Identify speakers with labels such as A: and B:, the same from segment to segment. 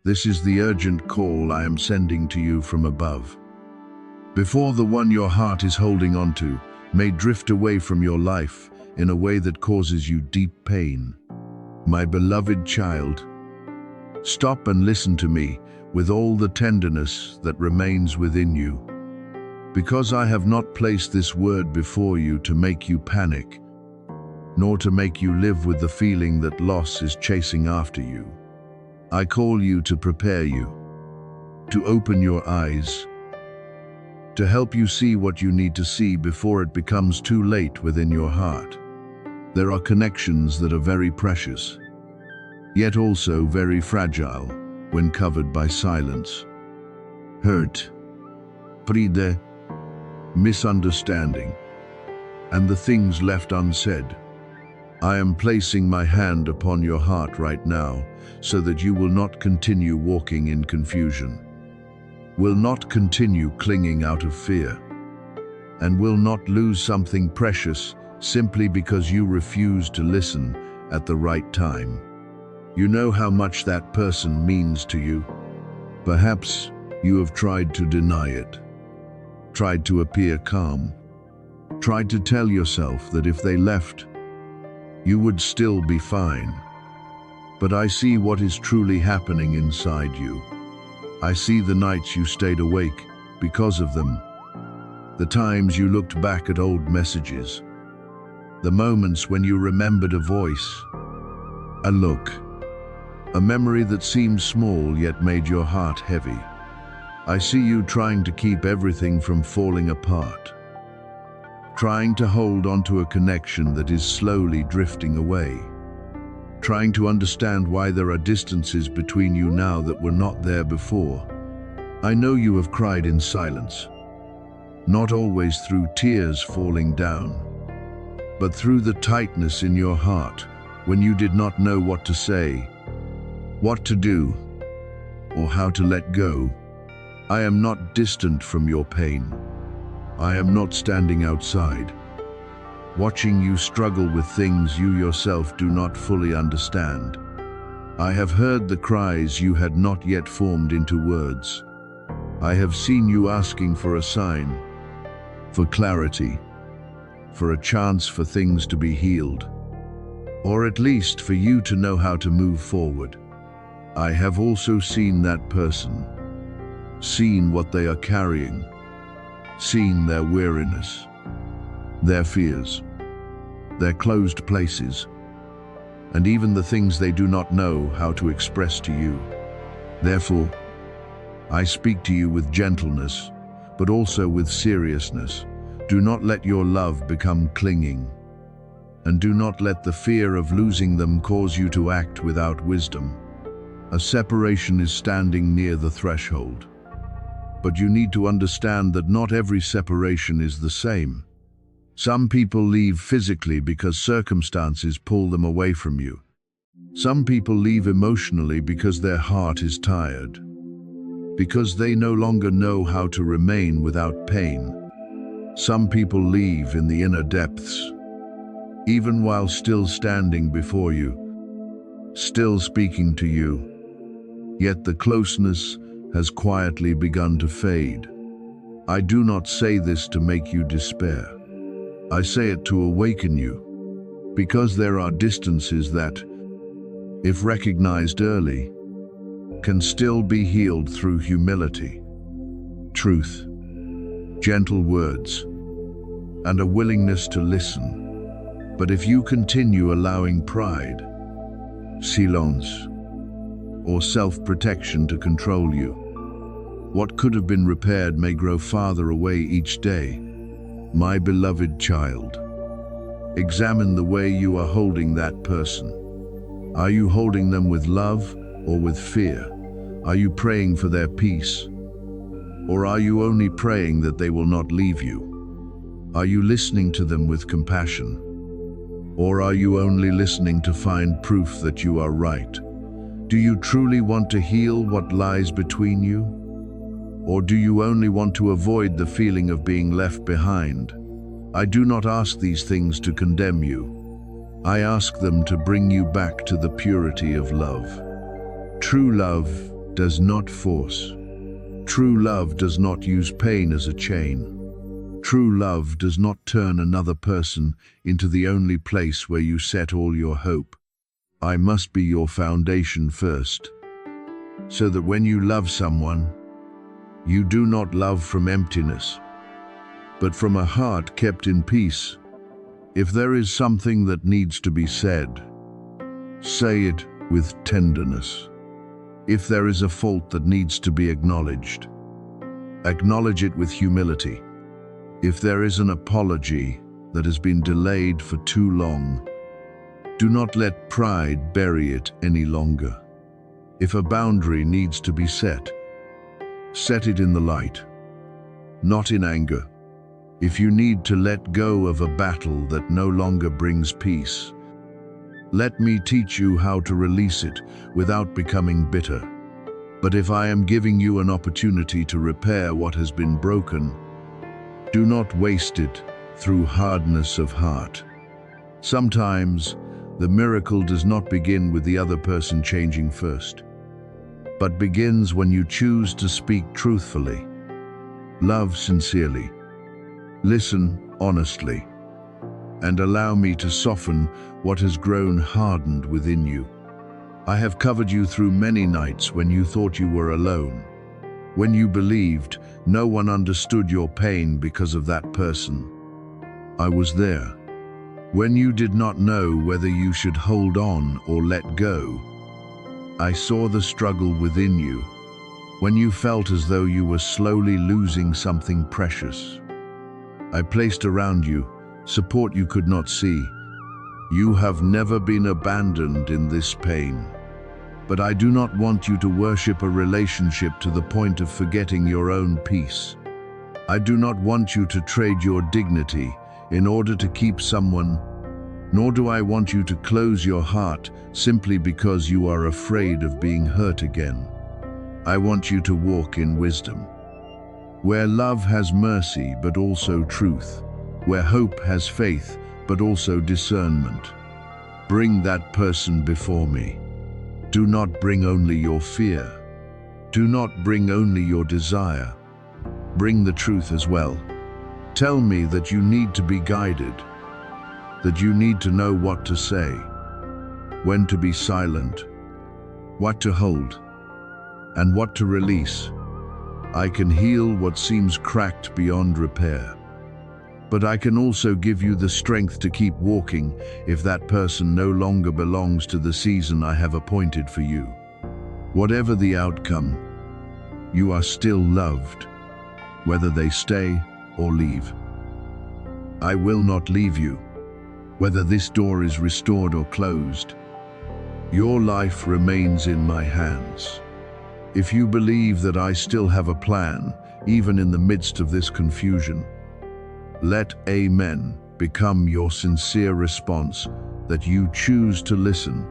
A: This is the urgent call I am sending to you from above. Before the one your heart is holding onto may drift away from your life in a way that causes you deep pain. My beloved child, stop and listen to me with all the tenderness that remains within you. Because I have not placed this word before you to make you panic, nor to make you live with the feeling that loss is chasing after you. I call you to prepare you, to open your eyes, to help you see what you need to see before it becomes too late within your heart. There are connections that are very precious, yet also very fragile when covered by silence. Hurt, pride, misunderstanding, and the things left unsaid. I am placing my hand upon your heart right now so that you will not continue walking in confusion, will not continue clinging out of fear, and will not lose something precious simply because you refuse to listen at the right time. You know how much that person means to you. Perhaps you have tried to deny it, tried to appear calm, tried to tell yourself that if they left, you would still be fine. But I see what is truly happening inside you. I see the nights you stayed awake because of them, the times you looked back at old messages, the moments when you remembered a voice, a look, a memory that seemed small yet made your heart heavy. I see you trying to keep everything from falling apart, trying to hold onto a connection that is slowly drifting away, trying to understand why there are distances between you now that were not there before. I know you have cried in silence, not always through tears falling down, but through the tightness in your heart when you did not know what to say, what to do, or how to let go. I am not distant from your pain. I am not standing outside, watching you struggle with things you yourself do not fully understand. I have heard the cries you had not yet formed into words. I have seen you asking for a sign, for clarity, for a chance for things to be healed, or at least for you to know how to move forward. I have also seen that person, seen what they are carrying, seen their weariness, their fears, their closed places, and even the things they do not know how to express to you. Therefore, I speak to you with gentleness, but also with seriousness. Do not let your love become clinging, and do not let the fear of losing them cause you to act without wisdom. A separation is standing near the threshold, but you need to understand that not every separation is the same. Some people leave physically because circumstances pull them away from you. Some people leave emotionally because their heart is tired, because they no longer know how to remain without pain. Some people leave in the inner depths, even while still standing before you, still speaking to you, yet the closeness has quietly begun to fade. I do not say this to make you despair. I say it to awaken you, because there are distances that, if recognized early, can still be healed through humility, truth, gentle words, and a willingness to listen. But if you continue allowing pride, silence, or self-protection to control you, what could have been repaired may grow farther away each day. My beloved child, examine the way you are holding that person. Are you holding them with love or with fear? Are you praying for their peace? Or are you only praying that they will not leave you? Are you listening to them with compassion? Or are you only listening to find proof that you are right? Do you truly want to heal what lies between you? Or do you only want to avoid the feeling of being left behind? I do not ask these things to condemn you. I ask them to bring you back to the purity of love. True love does not force. True love does not use pain as a chain. True love does not turn another person into the only place where you set all your hope. I must be your foundation first, so that when you love someone, you do not love from emptiness, but from a heart kept in peace. If there is something that needs to be said, say it with tenderness. If there is a fault that needs to be acknowledged, acknowledge it with humility. If there is an apology that has been delayed for too long, do not let pride bury it any longer. If a boundary needs to be set it in the light, not in anger. If you need to let go of a battle that no longer brings peace, let me teach you how to release it without becoming bitter. But if I am giving you an opportunity to repair what has been broken, do not waste it through hardness of heart. Sometimes the miracle does not begin with the other person changing first, but begins when you choose to speak truthfully, love sincerely, listen honestly, and allow me to soften what has grown hardened within you. I have covered you through many nights when you thought you were alone, when you believed no one understood your pain because of that person. I was there. When you did not know whether you should hold on or let go, I saw the struggle within you, when you felt as though you were slowly losing something precious. I placed around you support you could not see. You have never been abandoned in this pain. But I do not want you to worship a relationship to the point of forgetting your own peace. I do not want you to trade your dignity in order to keep someone, nor do I want you to close your heart simply because you are afraid of being hurt again. I want you to walk in wisdom, where love has mercy but also truth, where hope has faith but also discernment. Bring that person before me. Do not bring only your fear. Do not bring only your desire. Bring the truth as well. Tell me that you need to be guided, that you need to know what to say, when to be silent, what to hold, and what to release. I can heal what seems cracked beyond repair. But I can also give you the strength to keep walking if that person no longer belongs to the season I have appointed for you. Whatever the outcome, you are still loved, whether they stay or leave. I will not leave you, whether this door is restored or closed. Your life remains in my hands. If you believe that I still have a plan, even in the midst of this confusion, let Amen become your sincere response that you choose to listen.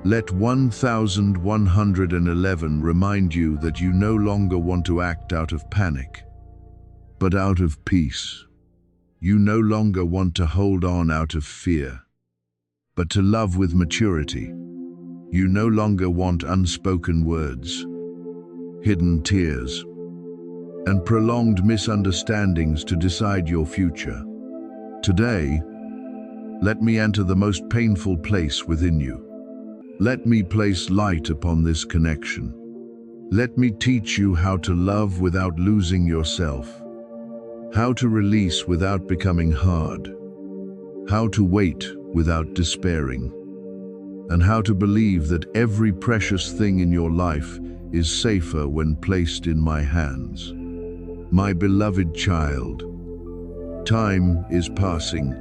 A: Let 1111 remind you that you no longer want to act out of panic, but out of peace. You no longer want to hold on out of fear, but to love with maturity. You no longer want unspoken words, hidden tears, and prolonged misunderstandings to decide your future. Today, let me enter the most painful place within you. Let me place light upon this connection. Let me teach you how to love without losing yourself, how to release without becoming hard, how to wait without despairing, and how to believe that every precious thing in your life is safer when placed in my hands. My beloved child, time is passing,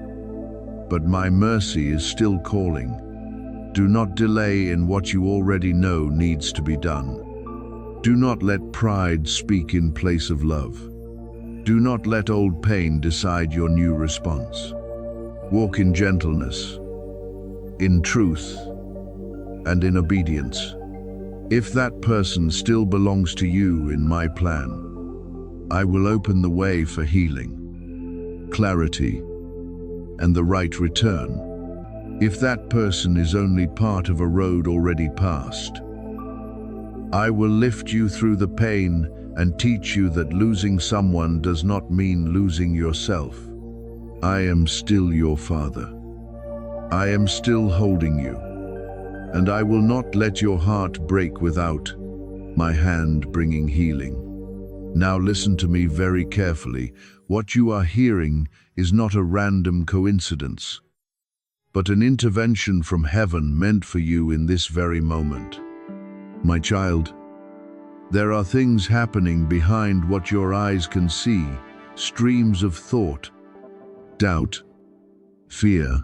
A: but my mercy is still calling. Do not delay in what you already know needs to be done. Do not let pride speak in place of love. Do not let old pain decide your new response. Walk in gentleness, in truth, and in obedience. If that person still belongs to you in my plan, I will open the way for healing, clarity, and the right return. If that person is only part of a road already passed, I will lift you through the pain and teach you that losing someone does not mean losing yourself. I am still your father. I am still holding you, and I will not let your heart break without my hand bringing healing. Now listen to me very carefully. What you are hearing is not a random coincidence, but an intervention from heaven meant for you in this very moment. My child, there are things happening behind what your eyes can see, streams of thought, doubt, fear,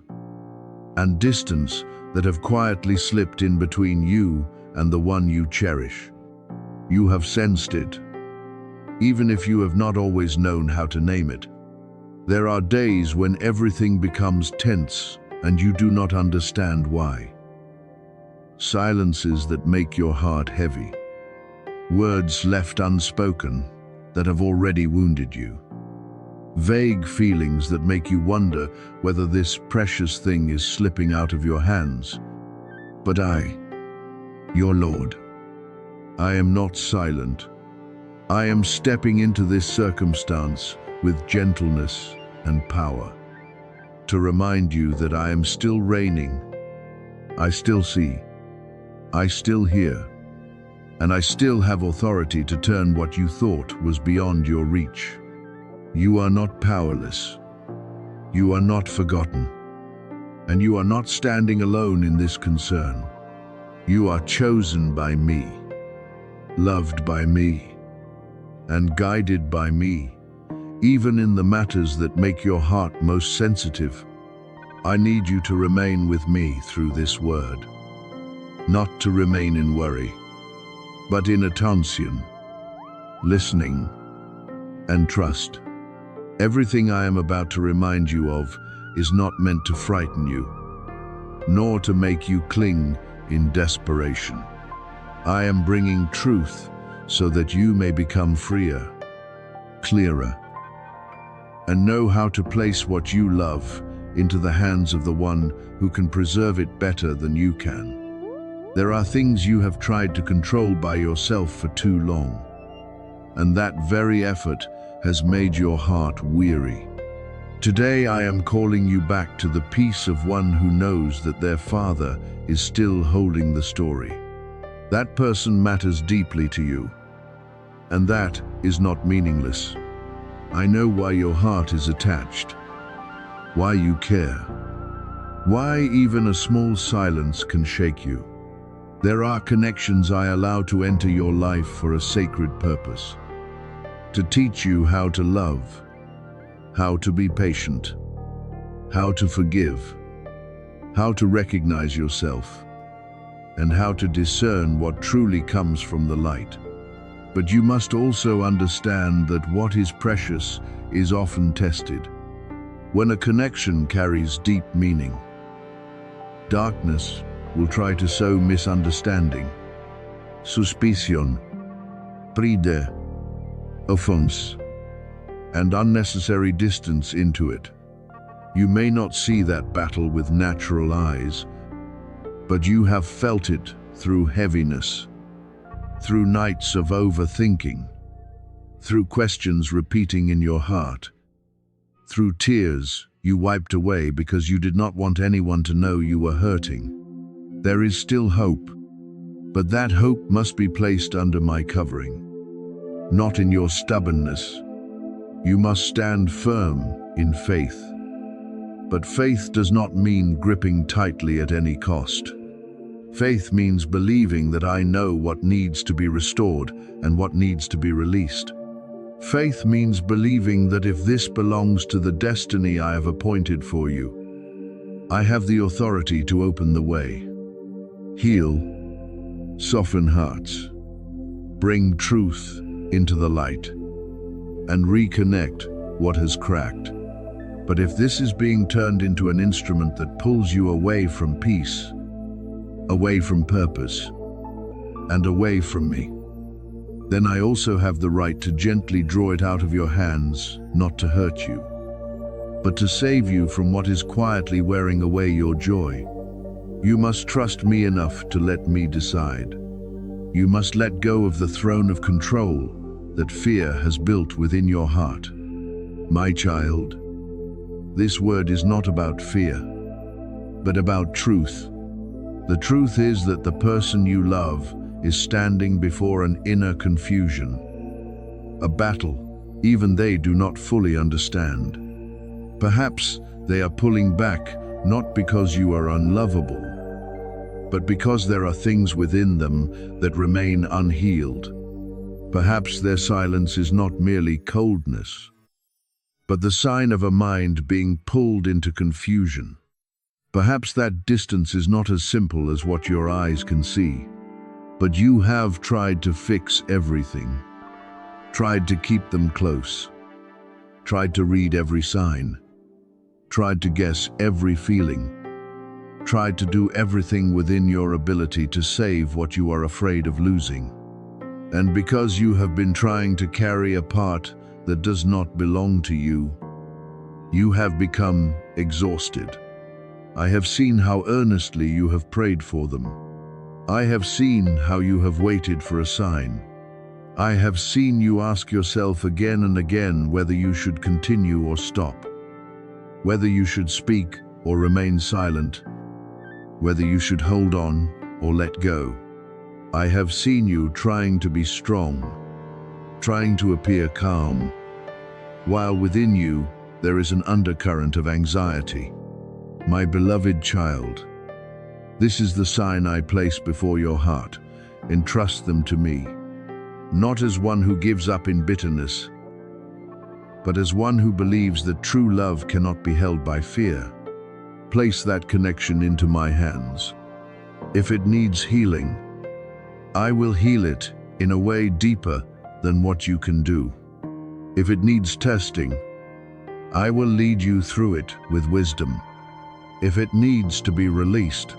A: and distance that have quietly slipped in between you and the one you cherish. You have sensed it, even if you have not always known how to name it. There are days when everything becomes tense and you do not understand why. Silences that make your heart heavy. Words left unspoken that have already wounded you. Vague feelings that make you wonder whether this precious thing is slipping out of your hands. But I, your Lord, I am not silent. I am stepping into this circumstance with gentleness and power, to remind you that I am still reigning. I still see, I still hear, and I still have authority to turn what you thought was beyond your reach. You are not powerless. You are not forgotten. And you are not standing alone in this concern. You are chosen by me, loved by me, and guided by me, even in the matters that make your heart most sensitive. I need you to remain with me through this word, not to remain in worry, but in attention, listening, and trust. Everything I am about to remind you of is not meant to frighten you, nor to make you cling in desperation. I am bringing truth so that you may become freer, clearer, and know how to place what you love into the hands of the one who can preserve it better than you can. There are things you have tried to control by yourself for too long, and that very effort has made your heart weary. Today I am calling you back to the peace of one who knows that their father is still holding the story. That person matters deeply to you, and that is not meaningless. I know why your heart is attached, why you care, why even a small silence can shake you. There are connections I allow to enter your life for a sacred purpose, to teach you how to love, how to be patient, how to forgive, how to recognize yourself, and how to discern what truly comes from the light. But you must also understand that what is precious is often tested. When a connection carries deep meaning, darkness will try to sow misunderstanding, suspicion, pride, offense, and unnecessary distance into it. You may not see that battle with natural eyes, but you have felt it through heaviness, through nights of overthinking, through questions repeating in your heart, through tears you wiped away because you did not want anyone to know you were hurting. There is still hope, but that hope must be placed under my covering, not in your stubbornness. You must stand firm in faith. But faith does not mean gripping tightly at any cost. Faith means believing that I know what needs to be restored and what needs to be released. Faith means believing that if this belongs to the destiny I have appointed for you, I have the authority to open the way, heal, soften hearts, bring truth into the light, and reconnect what has cracked. But if this is being turned into an instrument that pulls you away from peace, away from purpose, and away from me, then I also have the right to gently draw it out of your hands, not to hurt you, but to save you from what is quietly wearing away your joy. You must trust me enough to let me decide. You must let go of the throne of control that fear has built within your heart. My child, this word is not about fear, but about truth. The truth is that the person you love is standing before an inner confusion, a battle even they do not fully understand. Perhaps they are pulling back not because you are unlovable, but because there are things within them that remain unhealed. Perhaps their silence is not merely coldness, but the sign of a mind being pulled into confusion. Perhaps that distance is not as simple as what your eyes can see, but you have tried to fix everything, tried to keep them close, tried to read every sign, tried to guess every feeling, tried to do everything within your ability to save what you are afraid of losing. And because you have been trying to carry a part that does not belong to you, you have become exhausted. I have seen how earnestly you have prayed for them. I have seen how you have waited for a sign. I have seen you ask yourself again and again whether you should continue or stop, whether you should speak or remain silent, whether you should hold on or let go. I have seen you trying to be strong, trying to appear calm, while within you there is an undercurrent of anxiety. My beloved child, this is the sign I place before your heart. Entrust them to me, not as one who gives up in bitterness, but as one who believes that true love cannot be held by fear. Place that connection into my hands. If it needs healing, I will heal it in a way deeper than what you can do. If it needs testing, I will lead you through it with wisdom. If it needs to be released,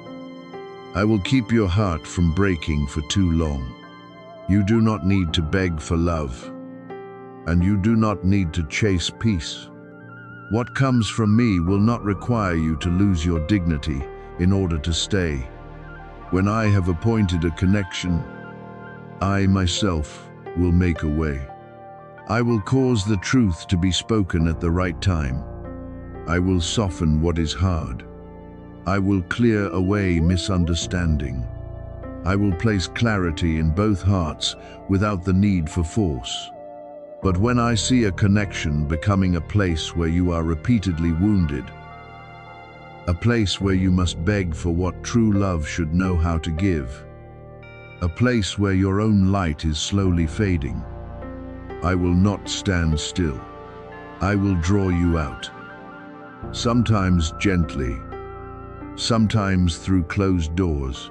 A: I will keep your heart from breaking for too long. You do not need to beg for love, and you do not need to chase peace. What comes from me will not require you to lose your dignity in order to stay. When I have appointed a connection, I myself will make a way. I will cause the truth to be spoken at the right time. I will soften what is hard. I will clear away misunderstanding. I will place clarity in both hearts without the need for force. But when I see a connection becoming a place where you are repeatedly wounded, a place where you must beg for what true love should know how to give, a place where your own light is slowly fading, I will not stand still. I will draw you out. Sometimes gently, sometimes through closed doors,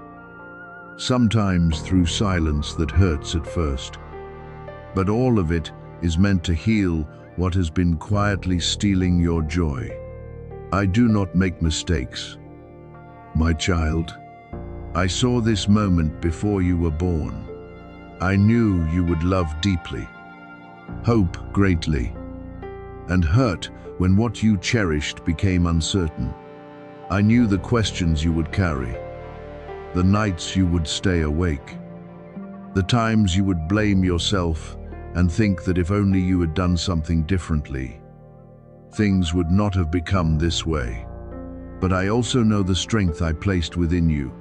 A: sometimes through silence that hurts at first. But all of it is meant to heal what has been quietly stealing your joy. I do not make mistakes. My child, I saw this moment before you were born. I knew you would love deeply, hope greatly, and hurt when what you cherished became uncertain. I knew the questions you would carry, the nights you would stay awake, the times you would blame yourself and think that if only you had done something differently, things would not have become this way. But I also know the strength I placed within you.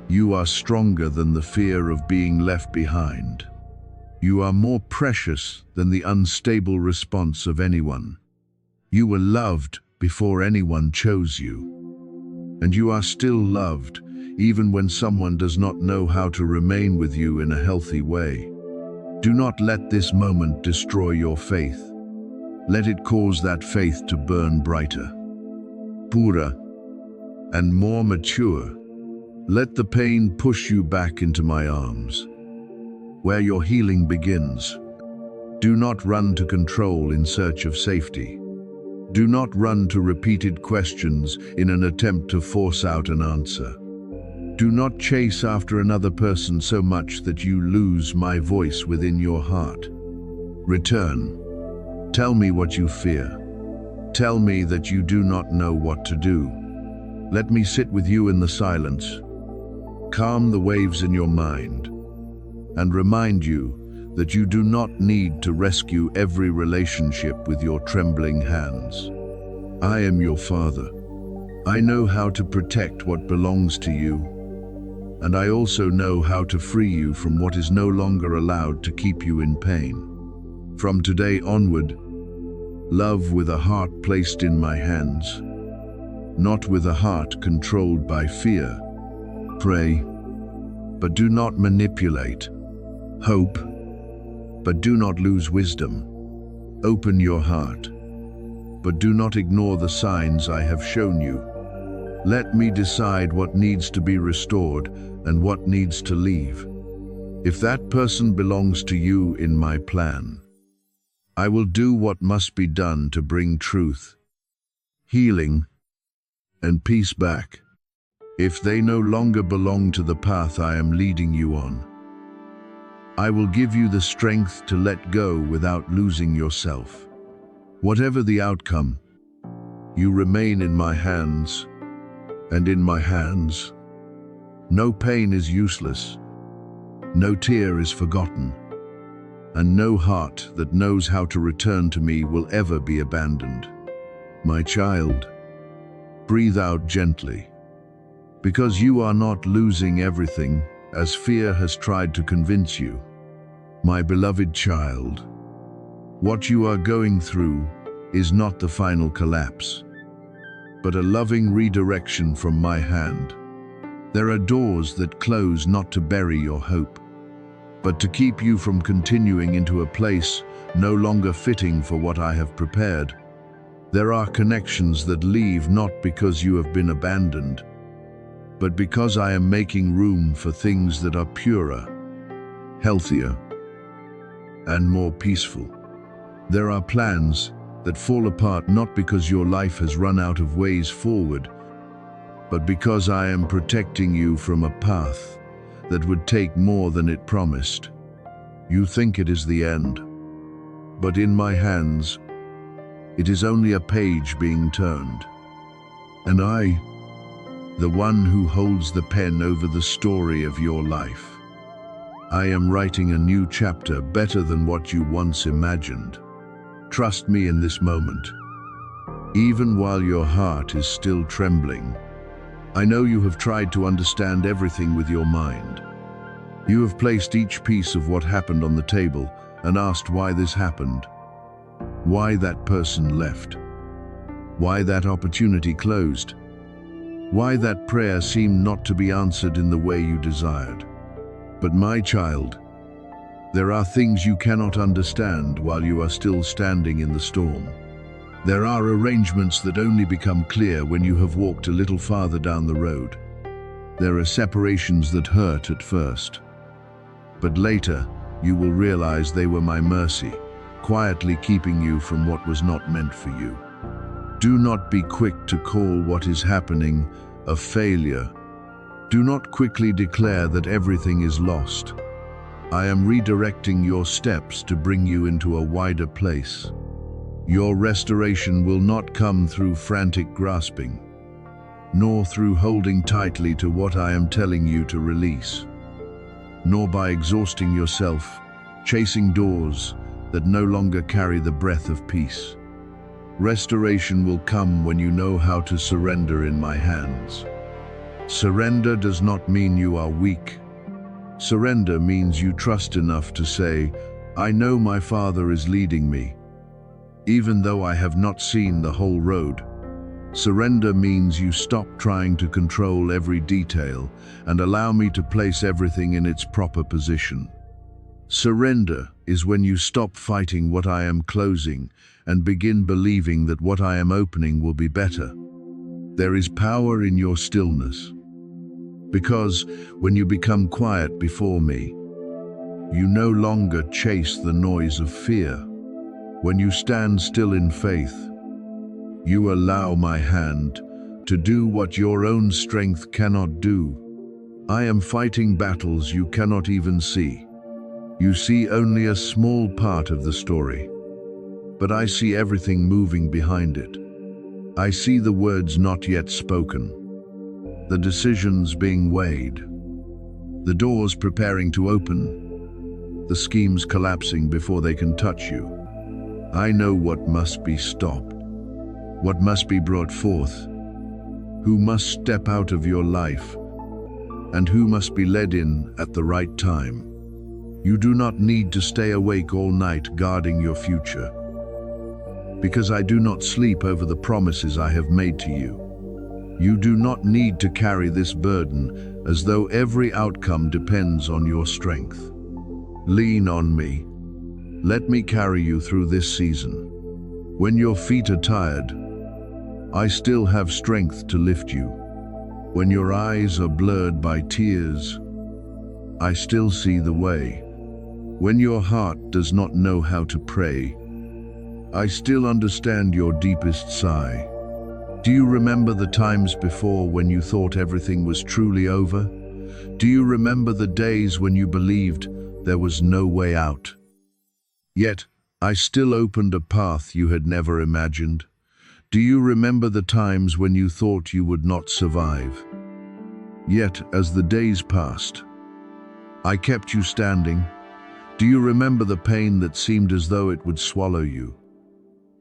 A: You are stronger than the fear of being left behind. You are more precious than the unstable response of anyone. You were loved before anyone chose you. And you are still loved, even when someone does not know how to remain with you in a healthy way. Do not let this moment destroy your faith. Let it cause that faith to burn brighter, purer, and more mature. Let the pain push you back into my arms, where your healing begins. Do not run to control in search of safety. Do not run to repeated questions in an attempt to force out an answer. Do not chase after another person so much that you lose my voice within your heart. Return. Tell me what you fear. Tell me that you do not know what to do. Let me sit with you in the silence. Calm the waves in your mind. and remind you that you do not need to rescue every relationship with your trembling hands. I am your Father. I know how to protect what belongs to you, and I also know how to free you from what is no longer allowed to keep you in pain. From today onward, love with a heart placed in my hands, not with a heart controlled by fear. Pray, but do not manipulate. Hope, but do not lose wisdom. Open your heart, but do not ignore the signs I have shown you. Let me decide what needs to be restored and what needs to leave. If that person belongs to you in my plan, I will do what must be done to bring truth, healing, and peace back. If they no longer belong to the path I am leading you on, I will give you the strength to let go without losing yourself. Whatever the outcome, you remain in my hands, and in my hands, no pain is useless, no tear is forgotten, and no heart that knows how to return to me will ever be abandoned. My child, breathe out gently, because you are not losing everything as fear has tried to convince you. My beloved child, what you are going through is not the final collapse, but a loving redirection from my hand. There are doors that close not to bury your hope, but to keep you from continuing into a place no longer fitting for what I have prepared. There are connections that leave not because you have been abandoned, but because I am making room for things that are purer, healthier, and more peaceful. There are plans that fall apart not because your life has run out of ways forward, but because I am protecting you from a path that would take more than it promised. You think it is the end, but in my hands, it is only a page being turned. And I, the one who holds the pen over the story of your life, I am writing a new chapter better than what you once imagined. Trust me in this moment. Even while your heart is still trembling, I know you have tried to understand everything with your mind. You have placed each piece of what happened on the table and asked why this happened, why that person left, why that opportunity closed, why that prayer seemed not to be answered in the way you desired. But my child, there are things you cannot understand while you are still standing in the storm. There are arrangements that only become clear when you have walked a little farther down the road. There are separations that hurt at first, but later you will realize they were my mercy, quietly keeping you from what was not meant for you. Do not be quick to call what is happening a failure. Do not quickly declare that everything is lost. I am redirecting your steps to bring you into a wider place. Your restoration will not come through frantic grasping, nor through holding tightly to what I am telling you to release, nor by exhausting yourself, chasing doors that no longer carry the breath of peace. Restoration will come when you know how to surrender in my hands. Surrender does not mean you are weak. Surrender means you trust enough to say, I know my Father is leading me, even though I have not seen the whole road. Surrender means you stop trying to control every detail and allow me to place everything in its proper position. Surrender is when you stop fighting what I am closing and begin believing that what I am opening will be better. There is power in your stillness, because when you become quiet before me, you no longer chase the noise of fear. When you stand still in faith, you allow my hand to do what your own strength cannot do. I am fighting battles you cannot even see. You see only a small part of the story, but I see everything moving behind it. I see the words not yet spoken, the decisions being weighed, the doors preparing to open, the schemes collapsing before they can touch you. I know what must be stopped, what must be brought forth, who must step out of your life, and who must be led in at the right time. You do not need to stay awake all night guarding your future, because I do not sleep over the promises I have made to you. You do not need to carry this burden as though every outcome depends on your strength. Lean on me. Let me carry you through this season. When your feet are tired, I still have strength to lift you. When your eyes are blurred by tears, I still see the way. When your heart does not know how to pray, I still understand your deepest sigh. Do you remember the times before when you thought everything was truly over? Do you remember the days when you believed there was no way out? Yet, I still opened a path you had never imagined. Do you remember the times when you thought you would not survive? Yet, as the days passed, I kept you standing. Do you remember the pain that seemed as though it would swallow you?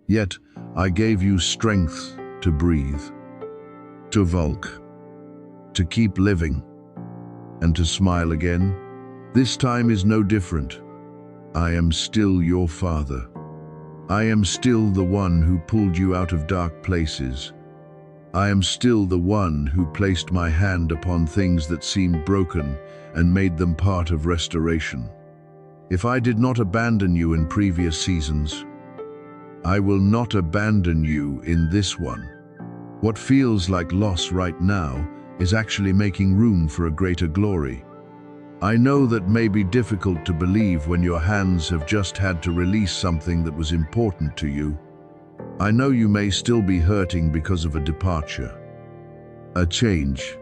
A: Yet, I gave you strength to breathe, to walk, to keep living, and to smile again. This time is no different. I am still your father. I am still the one who pulled you out of dark places. I am still the one who placed my hand upon things that seemed broken and made them part of restoration. If I did not abandon you in previous seasons, I will not abandon you in this one. What feels like loss right now is actually making room for a greater glory. I know that may be difficult to believe when your hands have just had to release something that was important to you. I know you may still be hurting because of a departure, a change,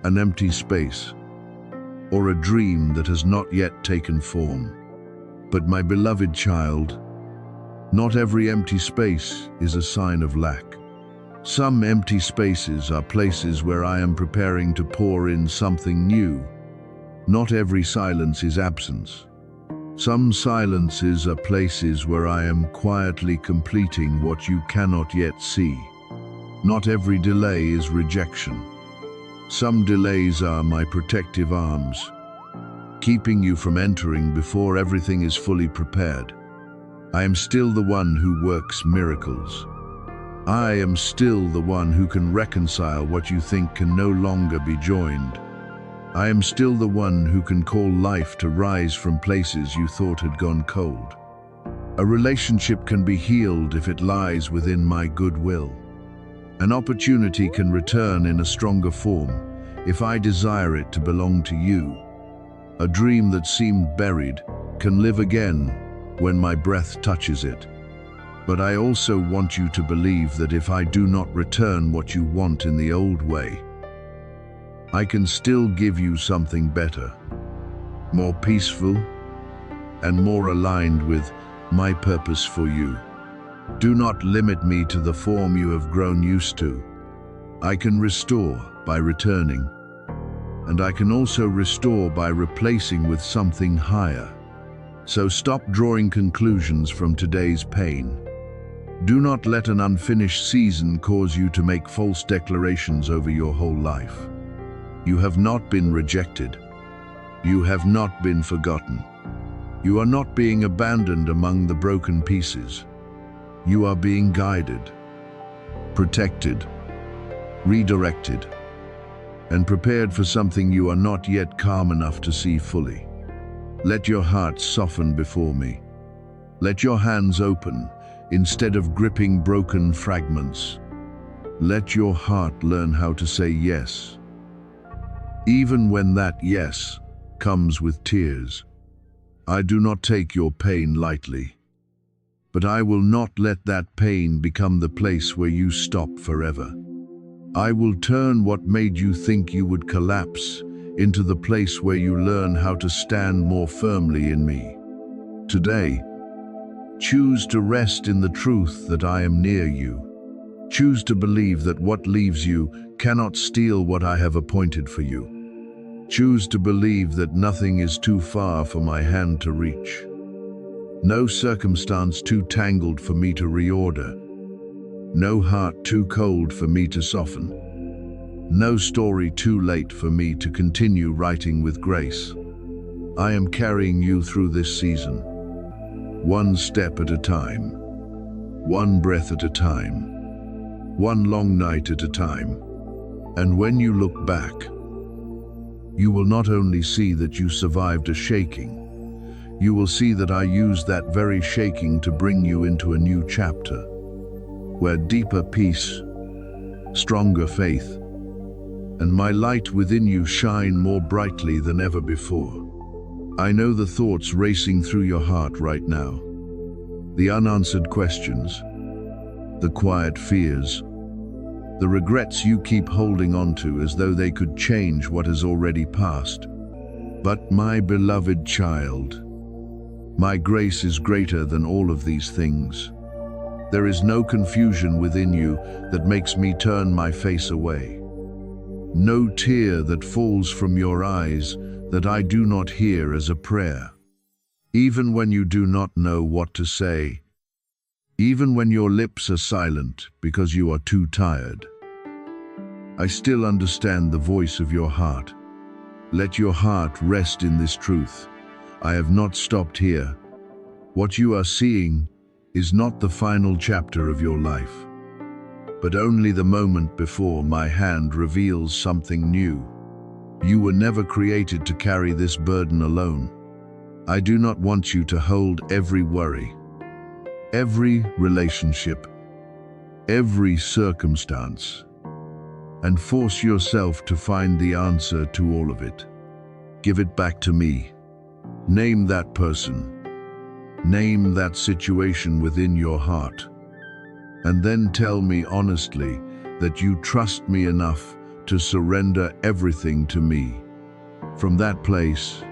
A: an empty space, or a dream that has not yet taken form. But my beloved child, not every empty space is a sign of lack. Some empty spaces are places where I am preparing to pour in something new. Not every silence is absence. Some silences are places where I am quietly completing what you cannot yet see. Not every delay is rejection. Some delays are my protective arms, keeping you from entering before everything is fully prepared. I am still the one who works miracles. I am still the one who can reconcile what you think can no longer be joined. I am still the one who can call life to rise from places you thought had gone cold. A relationship can be healed if it lies within my goodwill. An opportunity can return in a stronger form if I desire it to belong to you. A dream that seemed buried can live again when my breath touches it. But I also want you to believe that if I do not return what you want in the old way, I can still give you something better, more peaceful, and more aligned with my purpose for you. Do not limit me to the form you have grown used to. I can restore by returning, and I can also restore by replacing with something higher. So stop drawing conclusions from today's pain. Do not let an unfinished season cause you to make false declarations over your whole life. You have not been rejected. You have not been forgotten. You are not being abandoned among the broken pieces. You are being guided, protected, redirected, and prepared for something you are not yet calm enough to see fully. Let your heart soften before me. Let your hands open instead of gripping broken fragments. Let your heart learn how to say yes, even when that yes comes with tears. I do not take your pain lightly, but I will not let that pain become the place where you stop forever. I will turn what made you think you would collapse into the place where you learn how to stand more firmly in me. Today, choose to rest in the truth that I am near you. Choose to believe that what leaves you cannot steal what I have appointed for you. Choose to believe that nothing is too far for my hand to reach. No circumstance too tangled for me to reorder. No heart too cold for me to soften. No story too late for me to continue writing with grace. I am carrying you through this season, one step at a time, one breath at a time, one long night at a time. And when you look back, you will not only see that you survived a shaking, you will see that I used that very shaking to bring you into a new chapter, where deeper peace, stronger faith, and my light within you shine more brightly than ever before. I know the thoughts racing through your heart right now, the unanswered questions, the quiet fears, the regrets you keep holding on to as though they could change what has already passed. But my beloved child, my grace is greater than all of these things. There is no confusion within you that makes me turn my face away. No tear that falls from your eyes that I do not hear as a prayer. Even when you do not know what to say, even when your lips are silent because you are too tired, I still understand the voice of your heart. Let your heart rest in this truth. I have not stopped here. What you are seeing is not the final chapter of your life, but only the moment before my hand reveals something new. You were never created to carry this burden alone. I do not want you to hold every worry, every relationship, every circumstance, and force yourself to find the answer to all of it. Give it back to me. Name that person. Name that situation within your heart. And then tell me honestly that you trust me enough to surrender everything to me. From that place,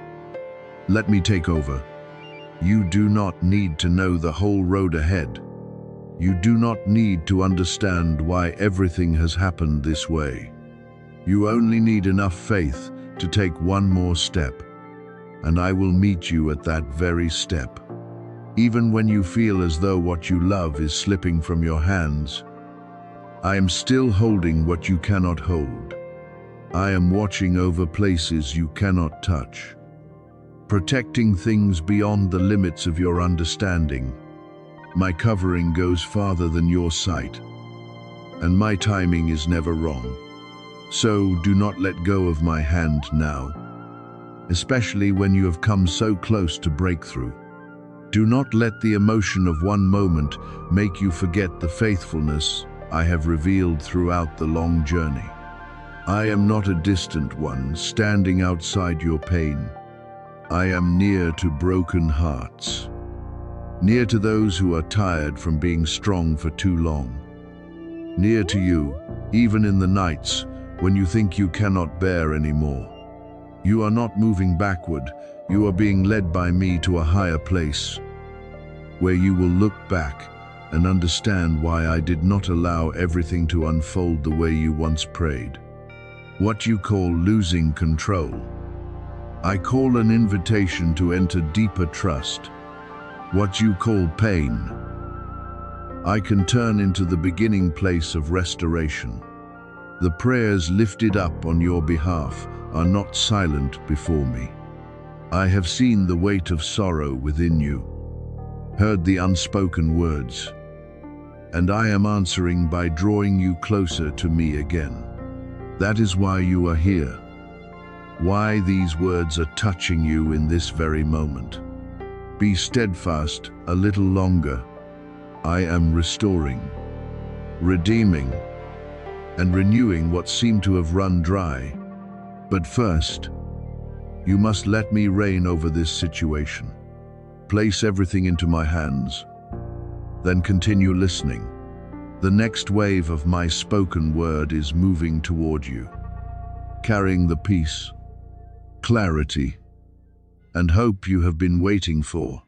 A: let me take over. You do not need to know the whole road ahead. You do not need to understand why everything has happened this way. You only need enough faith to take one more step, and I will meet you at that very step. Even when you feel as though what you love is slipping from your hands, I am still holding what you cannot hold. I am watching over places you cannot touch, protecting things beyond the limits of your understanding. My covering goes farther than your sight, and my timing is never wrong. So do not let go of my hand now, especially when you have come so close to breakthrough. Do not let the emotion of one moment make you forget the faithfulness I have revealed throughout the long journey. I am not a distant one standing outside your pain. I am near to broken hearts, near to those who are tired from being strong for too long. Near to you, even in the nights when you think you cannot bear anymore. You are not moving backward, you are being led by me to a higher place, where you will look back and understand why I did not allow everything to unfold the way you once prayed. What you call losing control, I call an invitation to enter deeper trust. What you call pain, I can turn into the beginning place of restoration. The prayers lifted up on your behalf are not silent before me. I have seen the weight of sorrow within you, heard the unspoken words, and I am answering by drawing you closer to me again. That is why you are here, why these words are touching you in this very moment. Be steadfast a little longer. I am restoring, redeeming, and renewing what seemed to have run dry. But first, you must let me reign over this situation. Place everything into my hands, then continue listening. The next wave of my spoken word is moving toward you, carrying the peace, clarity, and hope you have been waiting for.